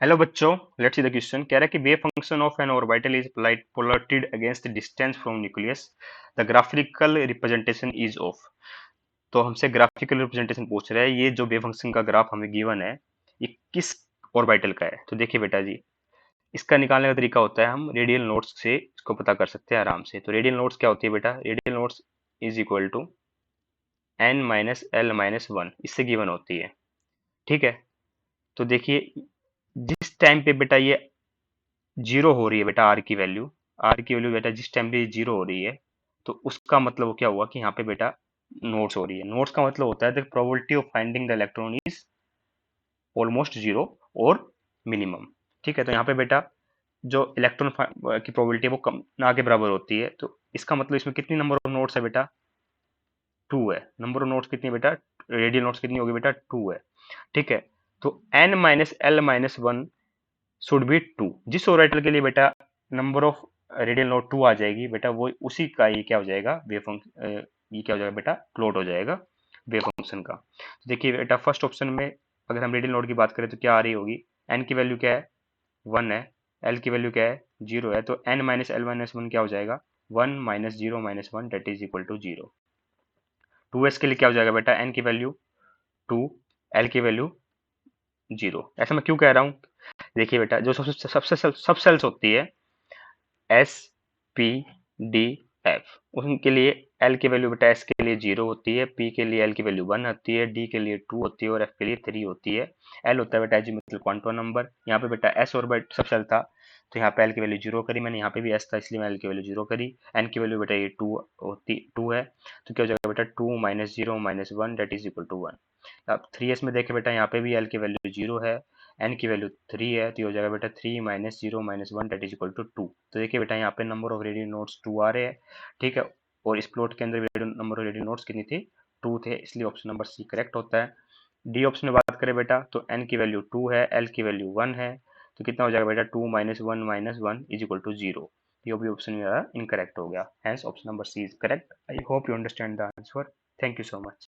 Hello बच्चों, let's see the question. कह रहा है कि wave function of N orbital is plotted against the distance from nucleus. The graphical representation is of. तो हमसे graphical representation पूछ रहा है, ये जो वेव फंक्शन का ग्राफ हमें गिवन है ये किस ऑर्बिटल का है। तो देखिए बेटा जी, इसका निकालने का तरीका होता है, हम रेडियल नोट्स से इसको पता कर सकते हैं आराम से। तो रेडियल नोट्स क्या होती है बेटा? Radial nodes is equal to n minus L minus one, इससे गिवन होती है। ठीक है, तो देखिए जिस टाइम पे बेटा ये जीरो हो रही है बेटा, आर की वैल्यू बेटा जिस टाइम पे जीरो हो रही है, तो उसका मतलब वो क्या हुआ कि यहाँ पे बेटा नोट्स हो रही है। नोट्स का मतलब होता है the probability of finding the electron is almost zero और मिनिमम। ठीक है, तो यहाँ पे बेटा जो इलेक्ट्रॉन की प्रोबेबिलिटी है वो कम ना के बराबर होती है। तो इसका मतलब इसमें कितनी नंबर ऑफ नोट्स है बेटा? टू है। नंबर ऑफ नोट्स कितनी है बेटा? रेडियल नोट्स कितनी होगी बेटा? टू है। ठीक है, तो N minus L minus one should be two. जिस ऑर्बिटल के लिए बेटा number of radial node two आ जाएगी बेटा, वो उसी का ये क्या हो जाएगा, वेव फंक्शन, ये क्या हो जाएगा बेटा? प्लॉट हो जाएगा वेव फंक्शन का। तो देखिए बेटा फर्स्ट ऑप्शन में अगर हम रेडियल नोट की बात करें तो क्या आ रही होगी? एन की वैल्यू क्या है? वन है। एल की वैल्यू क्या है? जीरो है। तो N minus L minus one क्या हो जाएगा? One minus zero minus one that is equal to zero. Two s के लिए क्या हो जाएगा बेटा? एन की वैल्यू टू, एल की वैल्यू जीरो। ऐसा मैं क्यों कह रहा हूँ? देखिए बेटा जो सबसे सबसे सब सेल्स होती है एस पी डी एफ, उनके लिए एल की वैल्यू बेटा एस के लिए जीरो होती है, पी के लिए एल की वैल्यू वन होती है, डी के लिए टू होती है और एफ के लिए थ्री होती है। एल होता है बेटा एजिमुथल क्वांटम नंबर। यहाँ पे बेटा एस और सब सेल था, तो यहाँ पे एल की वैल्यू जीरो करी मैंने, यहाँ पे भी एस था इसलिए मैं एल की वैल्यू जीरो करी। एन की वैल्यू बेटा ये टू होती, टू है, तो क्या हो जाएगा बेटा? Two minus zero minus one that is equal to one. अब थ्री एस में देखे बेटा, यहाँ पे भी एल की वैल्यू जीरो है, एन की वैल्यू थ्री है, तो ये हो जाएगा बेटा three minus zero minus one that is equal to two. तो देखिए बेटा यहाँ पे number of radial nodes two आ रहे हैं। ठीक है, और इस प्लॉट के अंदर नंबर ऑफ रेडियो नोट्स कितनी थी? टू थे, इसलिए ऑप्शन नंबर सी करेक्ट होता है। डी ऑप्शन में बात करें बेटा तो एन की वैल्यू टू है, एल की वैल्यू वन है, तो कितना हो जाएगा बेटा? Two minus one is equal to zero. ये भी ऑप्शन मेरा इनकरेक्ट हो गया, hence option number c is correct. I hope you understand the answer. Thank you so much.